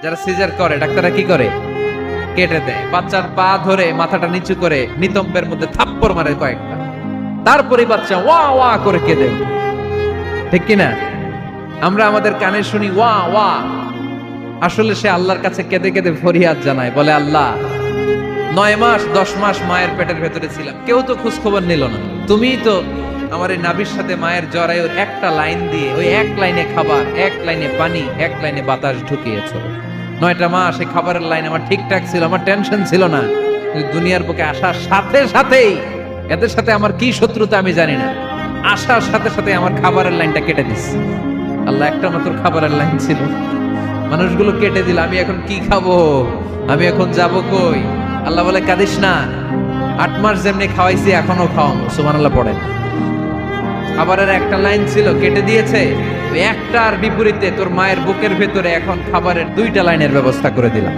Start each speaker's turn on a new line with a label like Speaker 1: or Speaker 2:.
Speaker 1: যারা সিজার করে ডাক্তাররা কি করে? কেটে দেয়। বাচ্চার পা ধরে মাথাটা নিচু করে নিতম্বের মধ্যে থাপ্পড় মারে কয়েকটা, তারপরে বাচ্চা ওয়া ওয়া করে কেঁদে ওঠে। ঠিক কিনা? আমরা আমাদের কানে শুনি ওয়া ওয়া, আসলে সে আল্লাহর কাছে কেঁদে কেঁদে ফরিয়াদ জানায়, বলে আল্লাহ 9 মাস 10 মাস মায়ের পেটের ভেতরে ছিলাম, কেউ তো খোঁজ খবর নিল না, তুমিই তো আমার এই নাভির সাথে মায়ের জরায়ুর একটা লাইন দিয়ে, ওই এক লাইনে খাবার, এক লাইনে পানি, এক লাইনে বাতাস ঢুকিয়েছো। 9টা মাস এই খাবারের লাইন আমার ঠিকঠাক ছিল, আমার টেনশন ছিল না। কিন্তু দুনিয়ার বুকে আসার সাথে সাথেই, এদের সাথে আমার কি শত্রুতা আমি জানি না, আসার সাথে সাথে আমার খাবারের লাইনটা কেটে দিস। আল্লাহ একটা মাত্র খাবারের লাইন ছিল, মানুষগুলো কেটে দিল, আমি এখন কি খাবো, আমি এখন যাব কই? আল্লাহ বলে কাঁদিস না, 8 মাস যেমনি খাওয়াইছি এখনো খাওয়াবো। সুবহানাল্লাহ পড়েন। খাবারের একটা লাইন ছিল, কেটে দিয়েছে, ওই একটার বিপরীতে তোর মায়ের বুকের ভেতরে এখন খাবারের 2টা লাইনের ব্যবস্থা করে দিলাম।